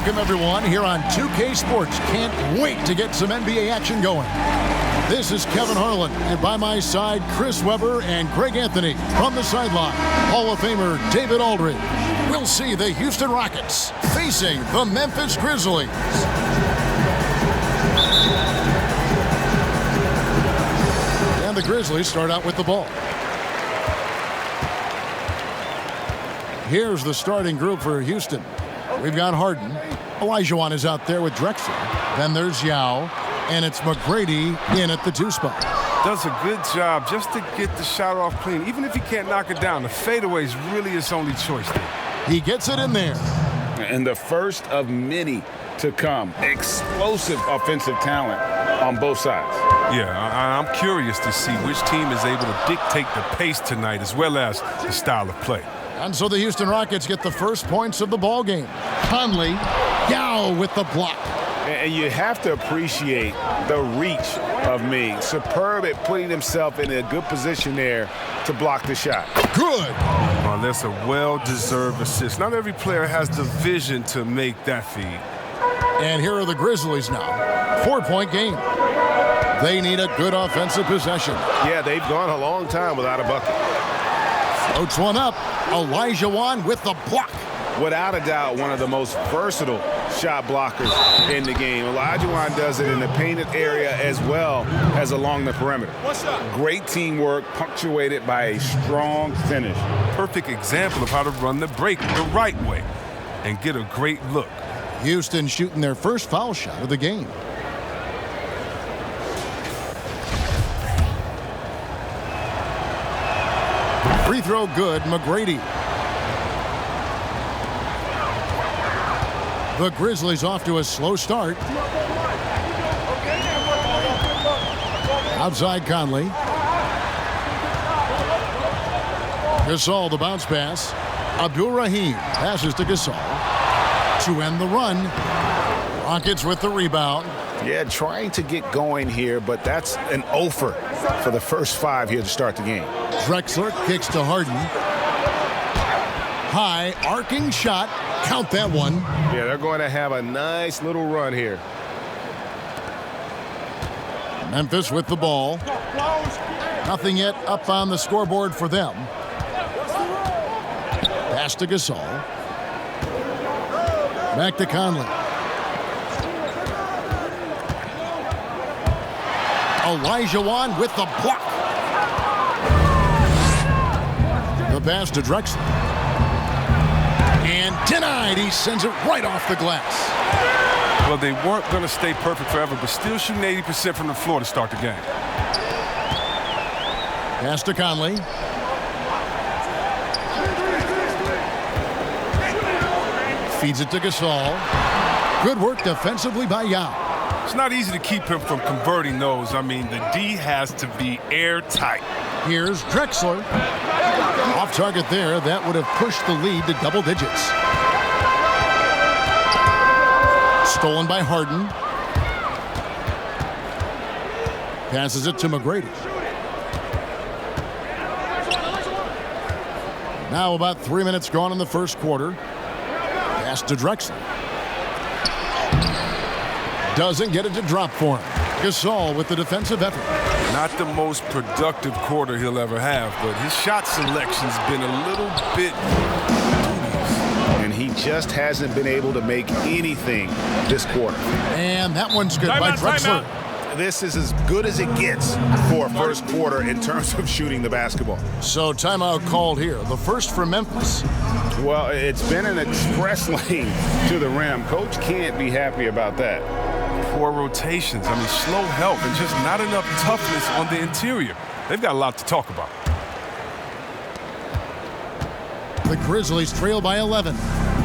Welcome, everyone, here on 2K Sports. Can't wait to get some NBA action going. This is Kevin Harlan, and by my side, Chris Webber and Greg Anthony. From the sideline, Hall of Famer David Aldridge. We'll see the Houston Rockets facing the Memphis Grizzlies. And the Grizzlies start out with the ball. Here's the starting group for Houston. We've got Harden. Olajuwon is out there with Drexler. Then there's HOU. And it's McGrady in at the 2 spot. Does a good job just to get the shot off clean. Even if he can't knock it down, the fadeaway is really his only choice there. He gets it in there. And the first of many to come. Explosive offensive talent on both sides. Yeah, I'm curious to see which team is able to dictate the pace tonight as well as the style of play. And so the Houston Rockets get the first points of the ball game. Conley, HOU with the block. And you have to appreciate the reach of me. Superb at putting himself in a good position there to block the shot. Good. Well, that's a well-deserved assist. Not every player has the vision to make that feed. And here are the Grizzlies now. 4-point game. They need a good offensive possession. Yeah, they've gone a long time without a bucket. Floats one up. Olajuwon with the block. Without a doubt, one of the most versatile shot blockers in the game. Olajuwon does it in the painted area as well as along the perimeter. Great teamwork punctuated by a strong finish. Perfect example of how to run the break the right way and get a great look. Houston shooting their first foul shot of the game. Free throw good, McGrady. The Grizzlies off to a slow start. Outside Conley. Gasol the bounce pass. Abdul-Rahim passes to Gasol to end the run. Rockets with the rebound. Yeah, trying to get going here, but that's an offer for the first 5 here to start the game. Drexler kicks to Harden. High arcing shot. Count that one. Yeah, they're going to have a nice little run here. Memphis with the ball. Nothing yet up on the scoreboard for them. Pass to Gasol. Back to Conley. Olajuwon with the block. The pass to Drexler. And denied. He sends it right off the glass. Well, they weren't going to stay perfect forever, but still shooting 80% from the floor to start the game. Pass to Conley. Feeds it to Gasol. Good work defensively by HOU. It's not easy to keep him from converting those. I mean, the D has to be airtight. Here's Drexler. Off target there. That would have pushed the lead to double digits. Stolen by Harden. Passes it to McGrady. Now about 3 minutes gone in the first quarter. Pass to Drexler. Doesn't get it to drop for him. Gasol with the defensive effort. Not the most productive quarter he'll ever have, but his shot selection's been a little bit dubious. And he just hasn't been able to make anything this quarter. And that one's good by Drexler. This is as good as it gets for a first quarter in terms of shooting the basketball. So timeout called here. The first for Memphis. Well, it's been an express lane to the rim. Coach can't be happy about that. Poor rotations. I mean, slow help and just not enough toughness on the interior. They've got a lot to talk about. The Grizzlies trail by 11.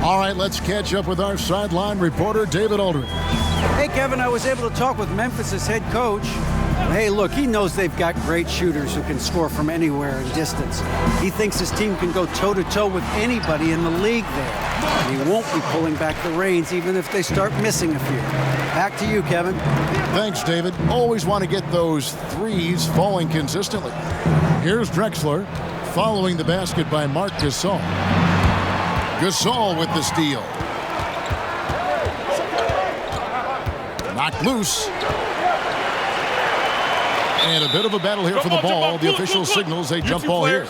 All right, let's catch up with our sideline reporter, David Aldridge. Hey, Kevin, I was able to talk with Memphis' head coach. Hey, look, he knows they've got great shooters who can score from anywhere in distance. He thinks his team can go toe-to-toe with anybody in the league there. And he won't be pulling back the reins even if they start missing a few. Back to you, Kevin. Thanks, David. Always want to get those threes falling consistently. Here's Drexler following the basket by Marc Gasol. Gasol with the steal. Knocked loose. And a bit of a battle here for the ball. The official signals a jump ball here.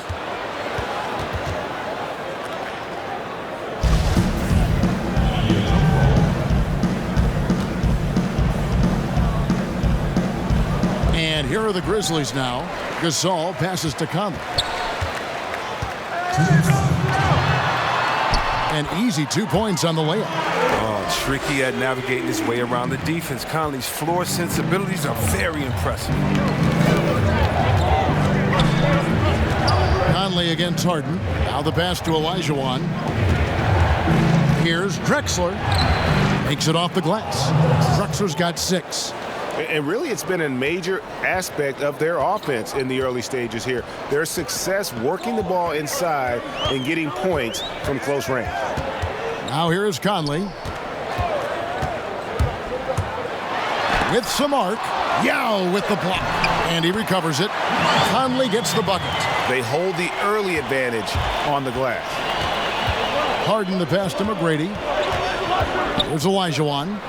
And here are the Grizzlies now. Gasol passes to Conley. An easy 2 points on the layup. Oh, tricky at navigating his way around the defense. Conley's floor sensibilities are very impressive. Conley against Harden. Now the pass to Olajuwon. Here's Drexler. Makes it off the glass. Drexler's got 6. And really, it's been a major aspect of their offense in the early stages here. Their success working the ball inside and getting points from close range. Now here is Conley. With some arc. Yao with the block. And he recovers it. Conley gets the bucket. They hold the early advantage on the glass. Harden the pass to McGrady. Here's Olajuwon.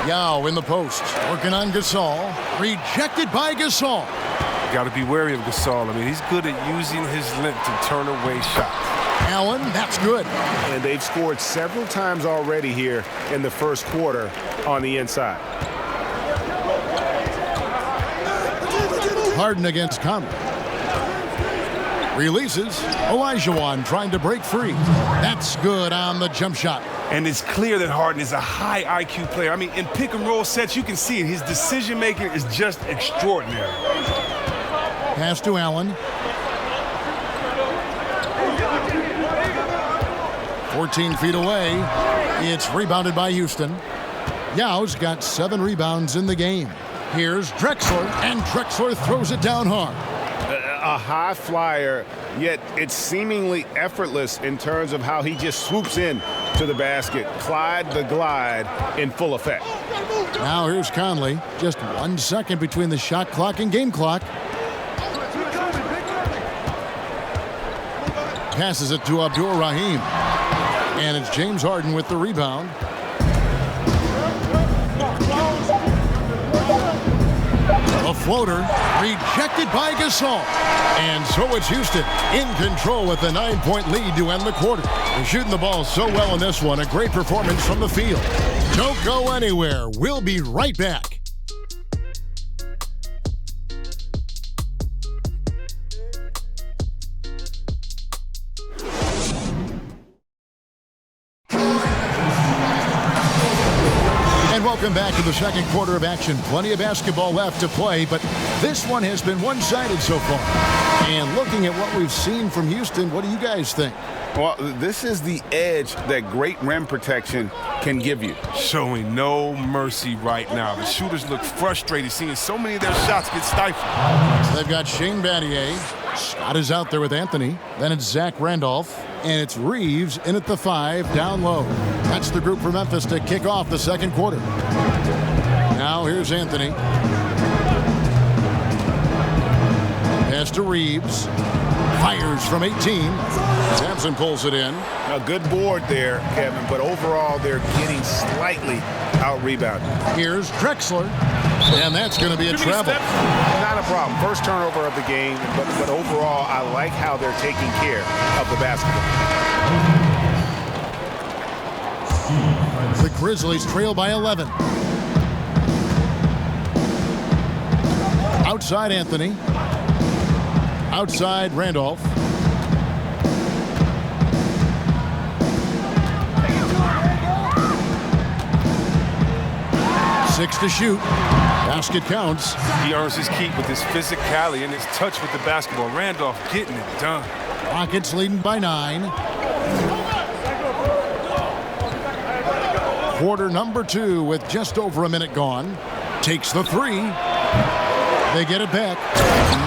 Yao in the post, working on Gasol. Rejected by Gasol. Got to be wary of Gasol. I mean, he's good at using his length to turn away shots. Allen, that's good. And they've scored several times already here in the first quarter on the inside. Harden against Conley. Releases. Olajuwon trying to break free. That's good on the jump shot. And it's clear that Harden is a high IQ player. I mean, in pick and roll sets, you can see it. His decision making is just extraordinary. Pass to Allen. 14 feet away. It's rebounded by Houston. Yao's got 7 rebounds in the game. Here's Drexler, and Drexler throws it down hard. A high flyer, yet it's seemingly effortless in terms of how he just swoops in to the basket. Clyde the glide in full effect. Now here's Conley. Just 1 second between the shot clock and game clock. Passes it to Abdul-Rahim. And it's James Harden with the rebound. A floater rejected by Gasol. And so it's Houston in control with a 9-point lead to end the quarter. They're shooting the ball so well in this one. A great performance from the field. Don't go anywhere. We'll be right back. Welcome back to the second quarter of action. Plenty of basketball left to play, but this one has been one-sided so far. And looking at what we've seen from Houston, what do you guys think? Well, this is the edge that great rim protection can give you. Showing no mercy right now. The shooters look frustrated, seeing so many of their shots get stifled. They've got Shane Battier. Scott is out there with Anthony. Then it's Zach Randolph. And it's Reeves in at the 5, down low. That's the group for Memphis to kick off the second quarter. Now here's Anthony. Pass to Reeves. Fires from 18. Sampson pulls it in. A good board there, Kevin, but overall they're getting slightly out-rebounded. Here's Drexler. And that's going to be a travel. Not a problem. First turnover of the game, but overall, I like how they're taking care of the basketball. The Grizzlies trail by 11. Outside Anthony. Outside Randolph. Six to shoot. Basket counts. He earns his keep with his physicality and his touch with the basketball. Randolph getting it done. Rockets leading by 9. Quarter number 2 with just over a minute gone. Takes the 3. They get it back.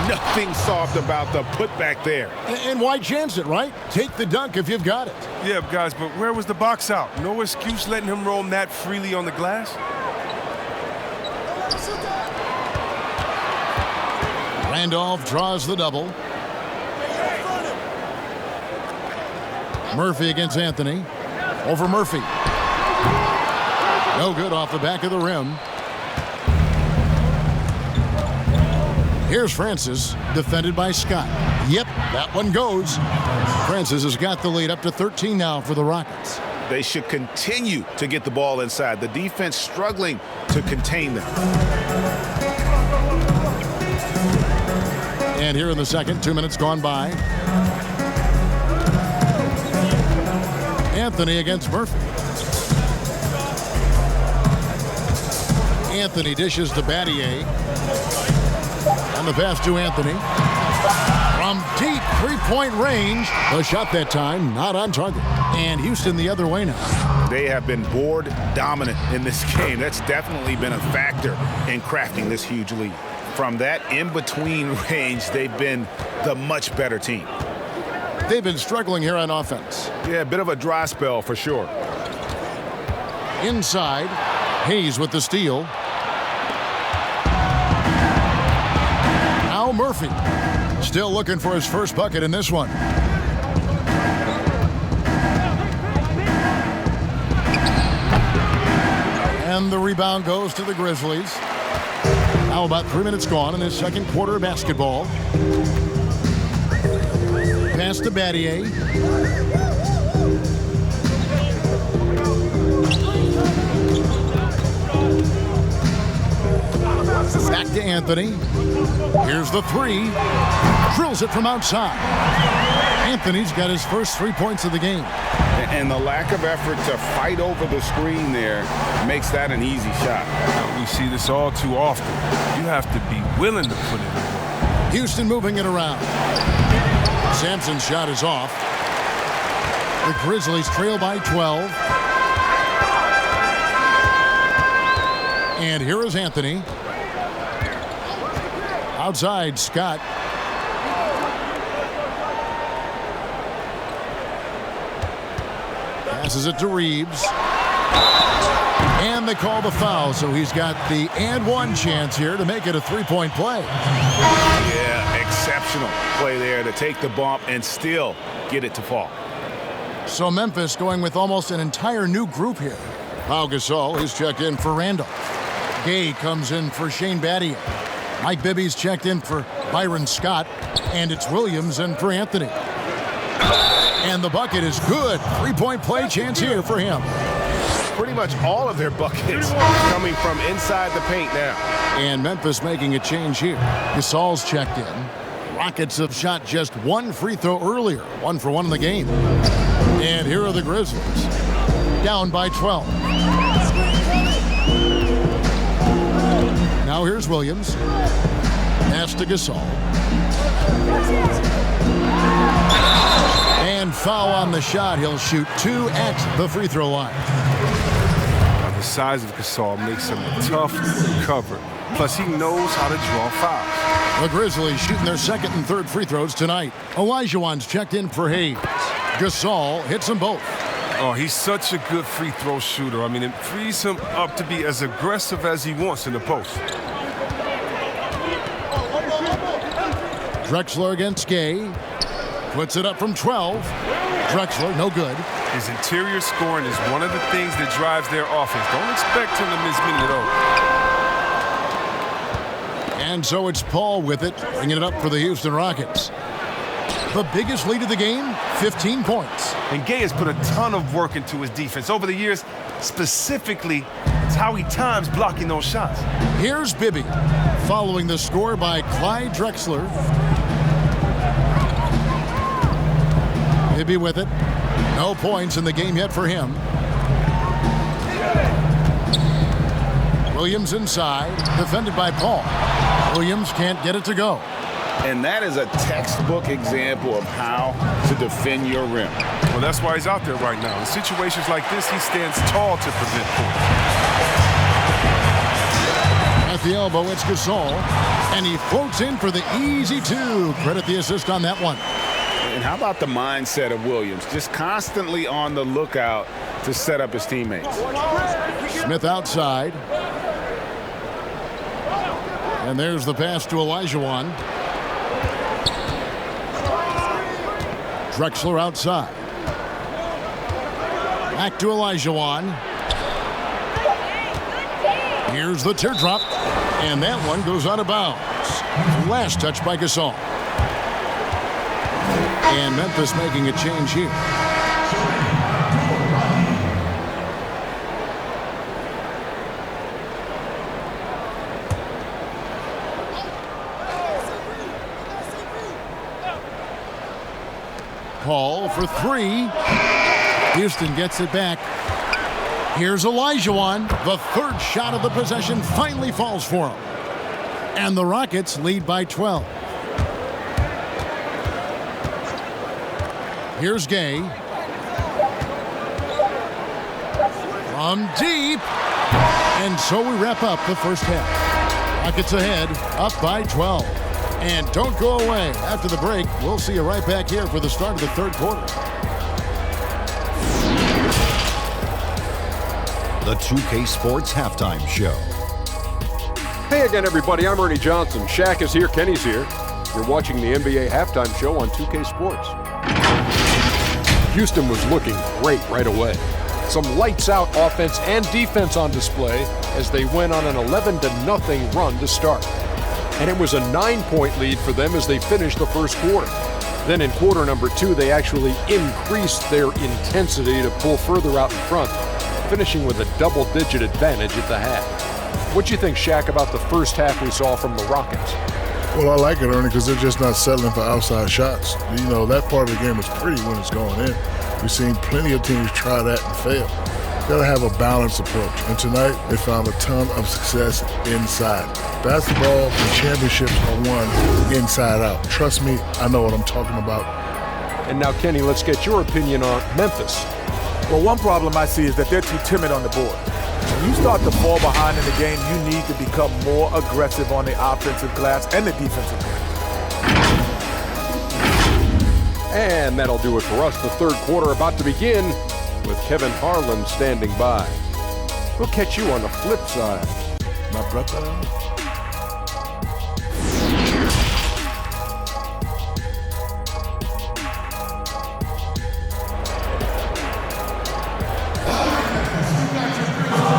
Nothing soft about the putback there. And why chance it, right? Take the dunk if you've got it. Yeah, guys, but where was the box out? No excuse letting him roam that freely on the glass? Randolph draws the double. Murphy against Anthony. Over Murphy. No good off the back of the rim. Here's Francis, defended by Scott. Yep, that one goes. Francis has got the lead up to 13 now for the Rockets. They should continue to get the ball inside. The defense struggling to contain them. And here in the second, 2 minutes gone by. Anthony against Murphy. Anthony dishes to Battier. And the pass to Anthony. From deep three-point range. The shot that time not on target. And Houston the other way now. They have been board dominant in this game. That's definitely been a factor in crafting this huge lead. From that in-between range, they've been the much better team. They've been struggling here on offense. Yeah, a bit of a dry spell for sure. Inside, Hayes with the steal. Now Murphy. Still looking for his first bucket in this one. And the rebound goes to the Grizzlies. Now about 3 minutes gone in this second quarter of basketball. Pass to Battier. Back to Anthony. Here's the three. Drills it from outside. Anthony's got his first 3 points of the game. And the lack of effort to fight over the screen there makes that an easy shot. We see this all too often. You have to be willing to put it in. Houston moving it around. Sampson's shot is off. The Grizzlies trail by 12. And here is Anthony. Outside, Scott. Passes it to Reeves. And they call the foul, so he's got the and one chance here to make it a three-point play. Yeah, exceptional play there to take the bump and still get it to fall. So Memphis going with almost an entire new group here. Pau Gasol is checked in for Randolph. Gay comes in for Shane Battier. Mike Bibby's checked in for Byron Scott. And it's Williams in for Anthony. And the bucket is good. Three-point play chance here for him. Pretty much all of their buckets coming from inside the paint now. And Memphis making a change here. Gasol's checked in. Rockets have shot just one free throw earlier. 1 for 1 in the game. And here are the Grizzlies. Down by 12. Now here's Williams. Pass to Gasol. And foul on the shot. He'll shoot 2 at the free throw line. The size of Gasol makes him tough to cover. Plus, he knows how to draw fouls. The Grizzlies shooting their second and third free throws tonight. Olajuwon's checked in for Hayes. Gasol hits them both. Oh, he's such a good free throw shooter. I mean, it frees him up to be as aggressive as he wants in the post. Drexler against Gay. Puts it up from 12. Drexler, no good. His interior scoring is one of the things that drives their offense. Don't expect him to miss many at all. And so it's Paul with it, bringing it up for the Houston Rockets. The biggest lead of the game, 15 points. And Gay has put a ton of work into his defense over the years. Specifically, it's how he times blocking those shots. Here's Bibby, following the score by Clyde Drexler. Bibby with it. No points in the game yet for him. Williams inside, defended by Paul. Williams can't get it to go. And that is a textbook example of how to defend your rim. Well, that's why he's out there right now. In situations like this, he stands tall to prevent points. At the elbow, it's Gasol. And he floats in for the easy 2. Credit the assist on that one. And how about the mindset of Williams? Just constantly on the lookout to set up his teammates. Smith outside. And there's the pass to Olajuwon. Drexler outside. Back to Olajuwon. Here's the teardrop, and that one goes out of bounds. Last touch by Gasol. And Memphis making a change here. Paul for three. Houston gets it back. Here's Olajuwon. The third shot of the possession finally falls for him. And the Rockets lead by 12. Here's Gay. From deep. And so we wrap up the first half. Rockets ahead, up by 12. And don't go away. After the break, we'll see you right back here for the start of the third quarter. The 2K Sports Halftime Show. Hey again, everybody. I'm Ernie Johnson. Shaq is here. Kenny's here. You're watching the NBA Halftime Show on 2K Sports. Houston was looking great right away. Some lights-out offense and defense on display as they went on an 11-0 run to start. And it was a 9-point lead for them as they finished the first quarter. Then in quarter number 2, they actually increased their intensity to pull further out in front, finishing with a double-digit advantage at the half. What do you think, Shaq, about the first half we saw from the Rockets? Well, I like it, Ernie, because they're just not settling for outside shots. You know, that part of the game is pretty when it's going in. We've seen plenty of teams try that and fail. Got to have a balanced approach. And tonight, they found a ton of success inside. Basketball and championships are won inside out. Trust me, I know what I'm talking about. And now, Kenny, let's get your opinion on Memphis. Well, one problem I see is that they're too timid on the board. When you start to fall behind in the game, you need to become more aggressive on the offensive glass and the defensive glass. And that'll do it for us. The third quarter about to begin with Kevin Harlan standing by. We'll catch you on the flip side, my brother.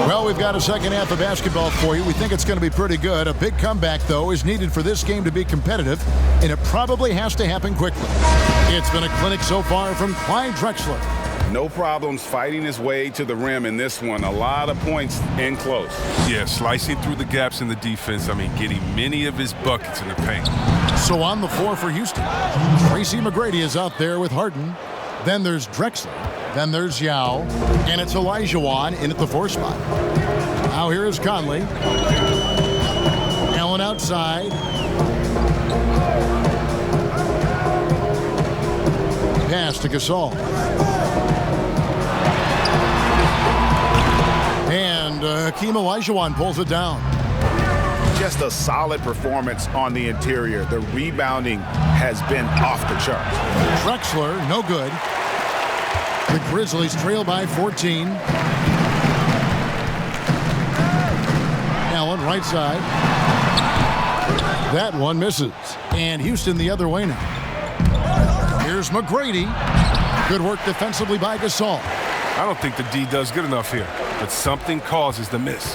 Well, we've got a second half of basketball for you. We think it's going to be pretty good. A big comeback, though, is needed for this game to be competitive, and it probably has to happen quickly. It's been a clinic so far from Clyde Drexler. No problems fighting his way to the rim in this one. A lot of points in close. Yeah, slicing through the gaps in the defense. I mean, getting many of his buckets in the paint. So on the floor for Houston, Tracy McGrady is out there with Harden. Then there's Drexler. Then there's HOU. And it's Olajuwon in at the 4 spot. Now here is Conley. Allen outside. Pass to Gasol. And Hakeem Olajuwon pulls it down. Just a solid performance on the interior. The rebounding has been off the charts. Drexler, no good. The Grizzlies trail by 14. Allen, right side. That one misses. And Houston the other way now. Here's McGrady. Good work defensively by Gasol. I don't think the D does good enough here, but something causes the miss.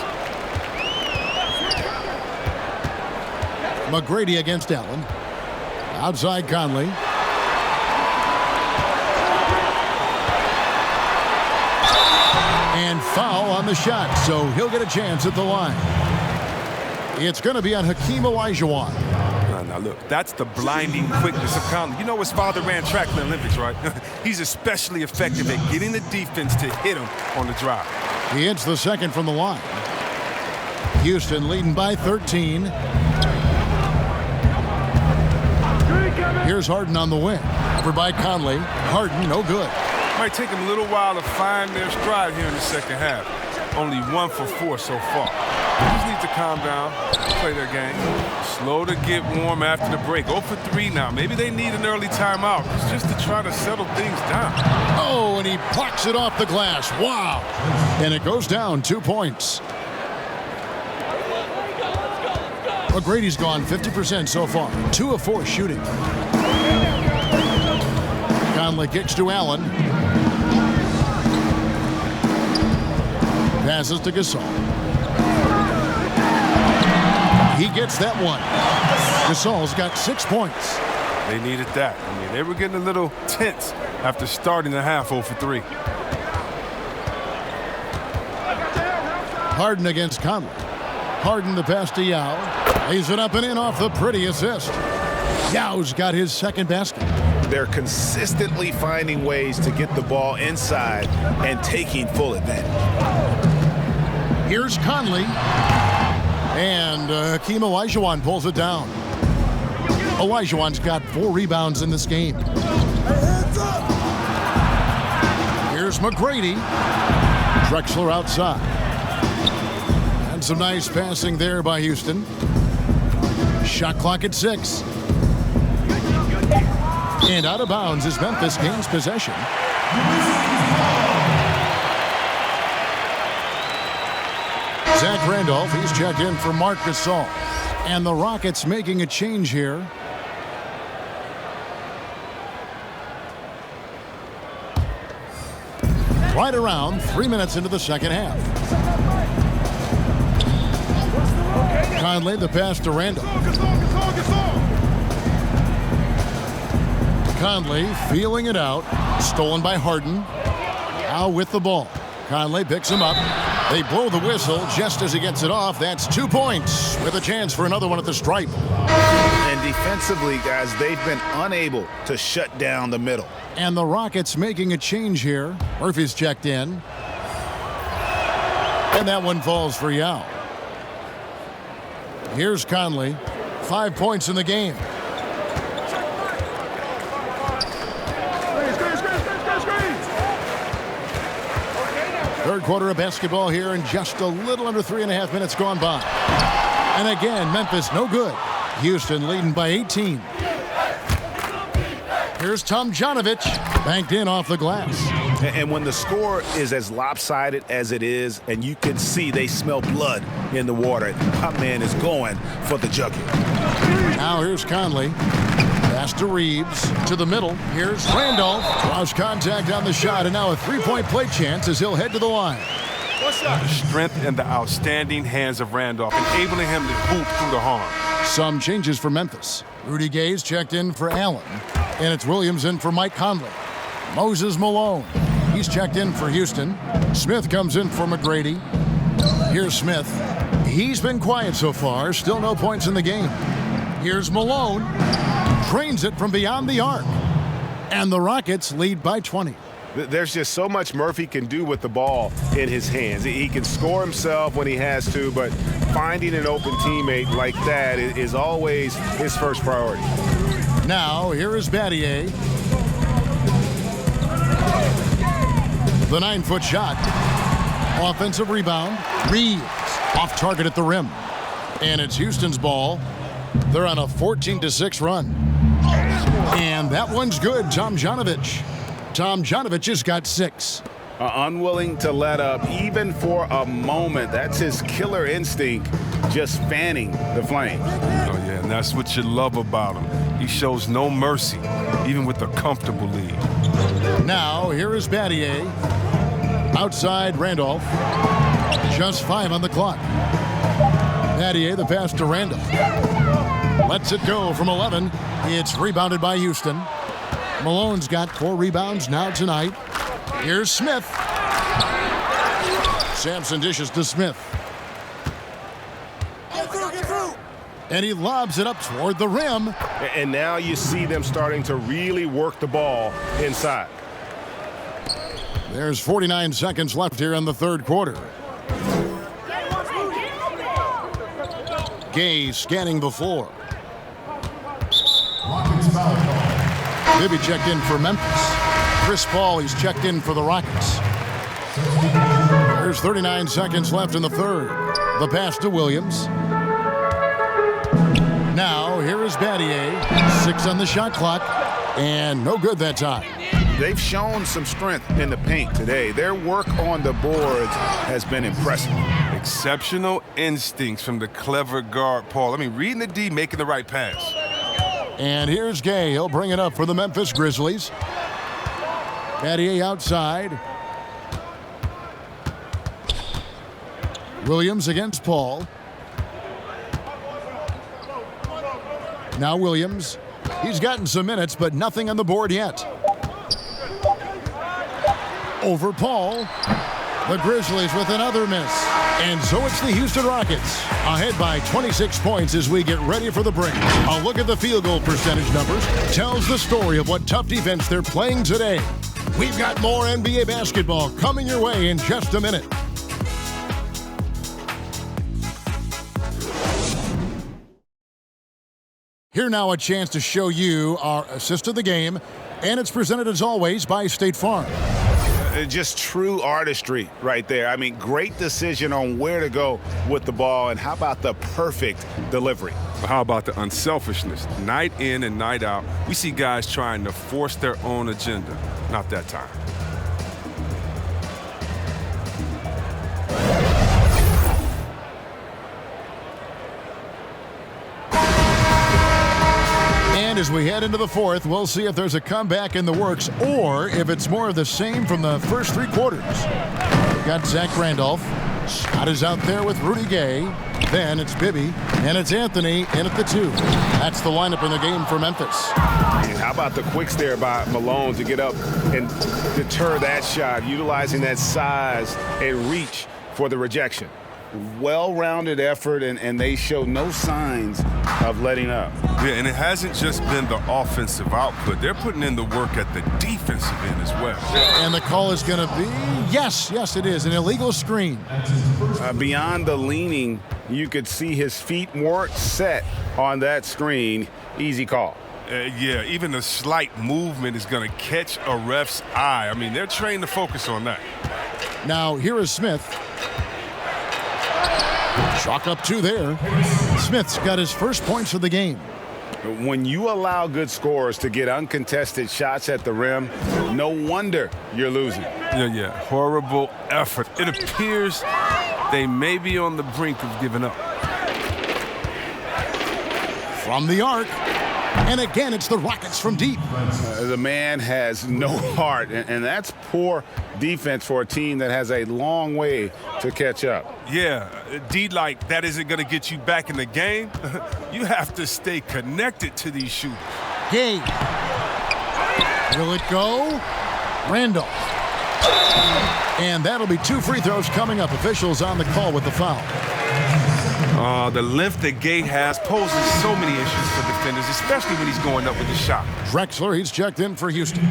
McGrady against Allen. Outside Conley. And foul on the shot, so he'll get a chance at the line. It's going to be on Hakeem Olajuwon. Now look, that's the blinding quickness of Conley. You know his father ran track in the Olympics, right? He's especially effective at getting the defense to hit him on the drive. He hits the second from the line. Houston leading by 13. Here's Harden on the wing. Over by Conley. Harden, no good. Might take them a little while to find their stride here in the second half. Only 1 for 4 so far. They just need to calm down, play their game. Slow to get warm after the break. 0 for 3 now. Maybe they need an early timeout just to try to settle things down. Oh, and he blocks it off the glass. Wow. And it goes down 2 points. McGrady's gone 50% so far. 2 of 4 shooting. Conley kicks to Allen. Passes to Gasol. He gets that one. Gasol's got 6 points. They needed that. I mean, they were getting a little tense after starting the half 0 for 3. Harden against Conley. Harden the pass to Yao. Lays it up and in off the pretty assist. Yao's got his second basket. They're consistently finding ways to get the ball inside and taking full advantage. Here's Conley. And Hakeem Olajuwon pulls it down. Olajuwon's got 4 rebounds in this game. Here's McGrady. Drexler outside. And some nice passing there by Houston. Shot clock at 6. And out of bounds as Memphis gains possession. Zach Randolph, he's checked in for Marc Gasol. And the Rockets making a change here. Right around 3 minutes into the second half. Conley the pass to Randolph. Conley feeling it out. Stolen by Harden. Now with the ball. Conley picks him up. They blow the whistle just as he gets it off. That's 2 points with a chance for another one at the stripe. And defensively, guys, they've been unable to shut down the middle. And the Rockets making a change here. Murphy's checked in. And that one falls for Yao. Here's Conley. 5 points in the game. Third quarter of basketball here and just a little under 3.5 minutes gone by. And again, Memphis no good. Houston leading by 18. Here's Tomjanovich, banked in off the glass. And when the score is as lopsided as it is, and you can see they smell blood in the water, my man is going for the jugular. Now here's Conley. Pass to Reeves. To the middle. Here's Randolph. Draws contact on the shot, and now a three-point play chance as he'll head to the line. The strength and the outstanding hands of Randolph, enabling him to hoop through the harm. Some changes for Memphis. Rudy Gay's checked in for Allen. And it's Williams in for Mike Conley. Moses Malone. He's checked in for Houston. Smith comes in for McGrady. Here's Smith. He's been quiet so far. Still no points in the game. Here's Malone. Drains it from beyond the arc. And the Rockets lead by 20. There's just so much Murphy can do with the ball in his hands. He can score himself when he has to, but finding an open teammate like that is always his first priority. Now, here is Battier. The 9-foot shot. Offensive rebound. Reeves off target at the rim. And it's Houston's ball. They're on a 14-6 run. And that one's good. Tomjanovich. Tomjanovich has got 6. Unwilling to let up even for a moment. That's his killer instinct, just fanning the flame. Oh, yeah, and that's what you love about him. He shows no mercy, even with a comfortable lead. Now, here is Battier. Outside Randolph. Just 5 on the clock. Battier, the pass to Randolph. Lets it go from 11. It's rebounded by Houston. Malone's got 4 rebounds now tonight. Here's Smith. Sampson dishes to Smith. Get through. And he lobs it up toward the rim. And now you see them starting to really work the ball inside. There's 49 seconds left here in the third quarter. Gay scanning the floor. Bibby checked in for Memphis. Chris Paul, he's checked in for the Rockets. There's 39 seconds left in the third. The pass to Williams. Now, here is Battier. 6 on the shot clock. And no good that time. They've shown some strength in the paint today. Their work on the boards has been impressive. Exceptional instincts from the clever guard, Paul. I mean, reading the D, making the right pass. And here's Gay. He'll bring it up for the Memphis Grizzlies. Battier outside. Williams against Paul. Now Williams. He's gotten some minutes, but nothing on the board yet. Over Paul. The Grizzlies with another miss. And so it's the Houston Rockets, ahead by 26 points as we get ready for the break. A look at the field goal percentage numbers tells the story of what tough defense they're playing today. We've got more NBA basketball coming your way in just a minute. Here now a chance to show you our assist of the game, and it's presented as always by State Farm. Just true artistry right there. I mean, great decision on where to go with the ball, and how about the perfect delivery? How about the unselfishness? Night in and night out, we see guys trying to force their own agenda. Not that time. And as we head into the fourth, we'll see if there's a comeback in the works or if it's more of the same from the first three quarters. We've got Zach Randolph. Scott is out there with Rudy Gay. Then it's Bibby, and it's Anthony in at the 2. That's the lineup in the game for Memphis. And how about the quicks there by Malone to get up and deter that shot, utilizing that size and reach for the rejection. Well-rounded effort, and they show no signs of letting up. Yeah, and it hasn't just been the offensive output. They're putting in the work at the defensive end as well. And the call is going to be, yes, it is, an illegal screen. Beyond the leaning, you could see his feet weren't set on that screen. Easy call. Yeah, even a slight movement is going to catch a ref's eye. I mean, they're trained to focus on that. Now, here is Smith. Chalk up 2 there. Smith's got his first points of the game. When you allow good scorers to get uncontested shots at the rim, no wonder you're losing. Yeah. Horrible effort. It appears they may be on the brink of giving up. From the arc. And again, it's the Rockets from deep. The man has no heart, and that's poor defense for a team that has a long way to catch up. Yeah, D like that isn't going to get you back in the game. You have to stay connected to these shooters. Gay. Will it go? Randolph. And that'll be 2 free throws coming up. Officials on the call with the foul. The length that Gay has poses so many issues for defenders, especially when he's going up with the shot. Drexler, he's checked in for Houston.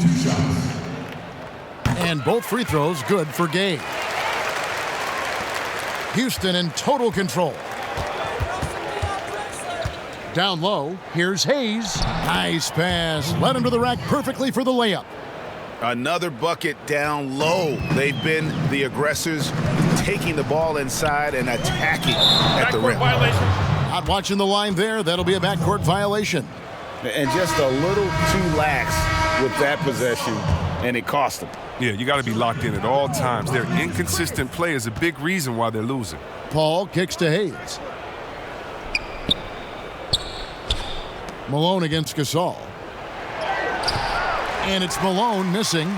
And both free throws good for Gay. Houston in total control. Down low, here's Hayes. Nice pass. Led him to the rack perfectly for the layup. Another bucket down low. They've been the aggressors, taking the ball inside and attacking at the rim. Not watching the line there. That'll be a backcourt violation. And just a little too lax with that possession, and it cost them. Yeah, you got to be locked in at all times. Their inconsistent play is a big reason why they're losing. Paul kicks to Hayes. Malone against Gasol. And it's Malone missing.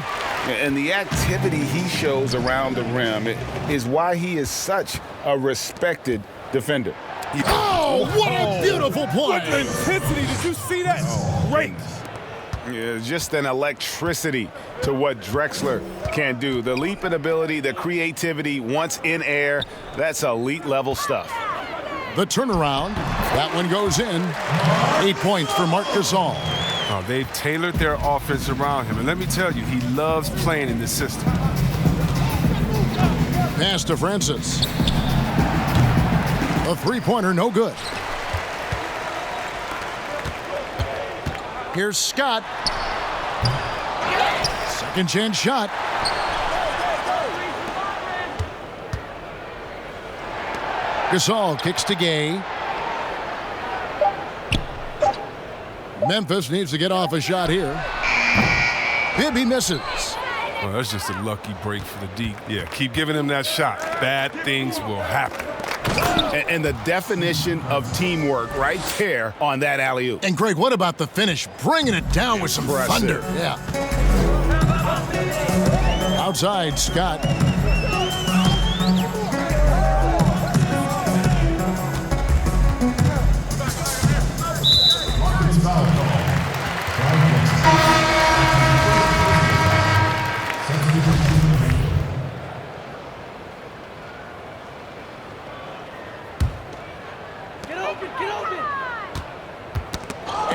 And the activity he shows around the rim is why he is such a respected defender. Oh, what a beautiful play. What intensity. Did you see that? Great. Yeah, just an electricity to what Drexler can do. The leaping ability, the creativity once in air, that's elite level stuff. The turnaround, that one goes in. 8 points for Marc Gasol. Oh, they've tailored their offense around him. And let me tell you, he loves playing in this system. Pass to Francis. A three-pointer, no good. Here's Scott. Second chance shot. Gasol kicks to Gay. Memphis needs to get off a shot here. Bibby misses. Well, that's just a lucky break for the D. Yeah, keep giving him that shot. Bad things will happen. And the definition of teamwork right there on that alley-oop. And Greg, what about the finish? Bringing it down with some thunder. Yeah. Outside, Scott.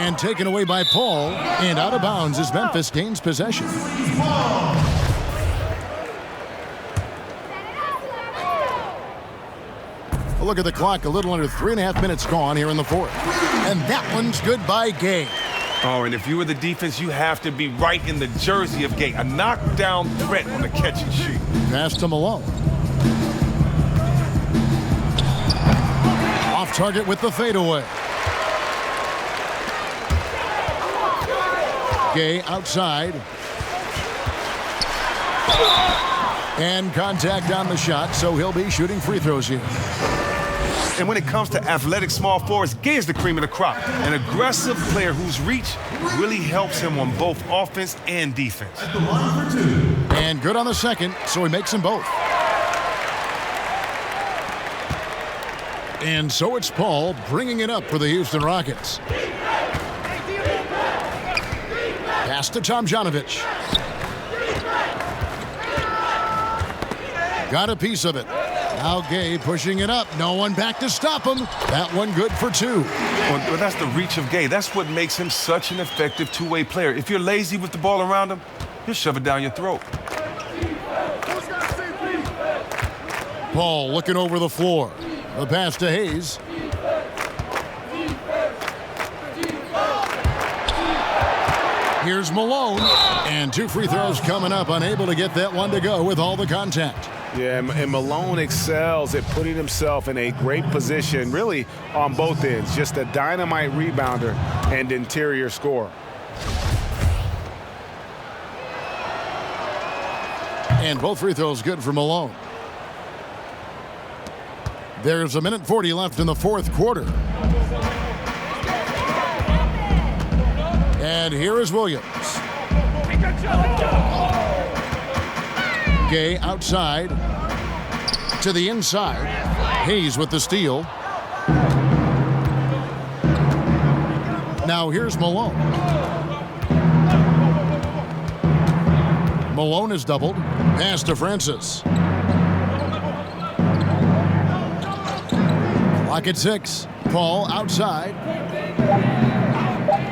And taken away by Paul. And out of bounds as Memphis gains possession. A look at the clock. A little under 3.5 minutes gone here in the fourth. And that one's good by Gay. Oh, and if you were the defense, you have to be right in the jersey of Gay. A knockdown threat on the catch and shoot. Pass to Malone. Off target with the fadeaway. Gay outside. And contact on the shot, so he'll be shooting free throws here. And when it comes to athletic small forwards, Gay is the cream of the crop. An aggressive player whose reach really helps him on both offense and defense. And good on the second, so he makes them both. And so it's Paul bringing it up for the Houston Rockets. Pass to Tomjanovich. Got a piece of it. Now Gay pushing it up. No one back to stop him. That one good for two. Well, that's the reach of Gay. That's what makes him such an effective two-way player. If you're lazy with the ball around him, he'll shove it down your throat. Paul looking over the floor. The pass to Hayes. Here's Malone. And two free throws coming up. Unable to get that one to go with all the contact. Yeah, and Malone excels at putting himself in a great position, really on both ends. Just a dynamite rebounder and interior scorer. And both free throws good for Malone. There's 1:40 left in the fourth quarter. And here is Williams. Gay outside to the inside. Hayes with the steal. Now here's Malone. Malone is doubled. Pass to Francis. Clock at 6. Paul outside.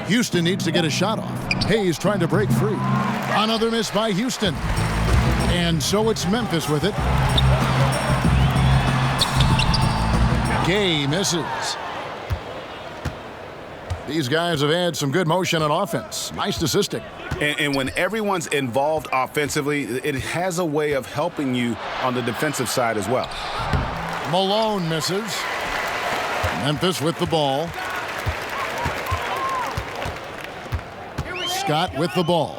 Houston needs to get a shot off. Hayes trying to break free. Another miss by Houston. And so it's Memphis with it. Gay misses. These guys have had some good motion on offense. Nice assisting. And when everyone's involved offensively, it has a way of helping you on the defensive side as well. Malone misses. Memphis with the ball. Scott with the ball.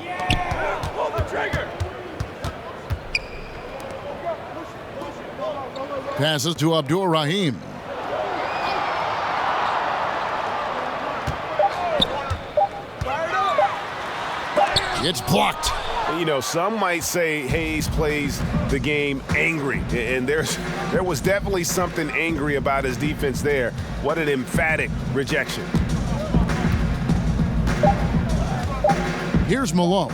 Passes to Abdul Rahim. It's blocked. You know, some might say Hayes plays the game angry, and there was definitely something angry about his defense there. What an emphatic rejection. Here's Malone.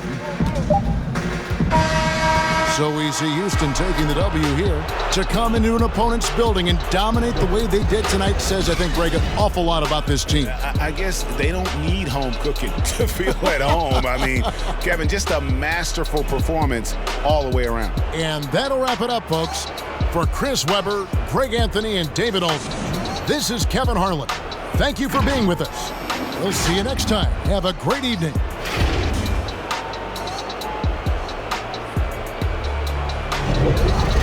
So we see Houston taking the W here. To come into an opponent's building and dominate the way they did tonight says, I think, Greg, an awful lot about this team. I guess they don't need home cooking to feel at home. I mean, Kevin, just a masterful performance all the way around. And that'll wrap it up, folks. For Chris Webber, Greg Anthony, and David Olson, this is Kevin Harlan. Thank you for being with us. We'll see you next time. Have a great evening. Thank you.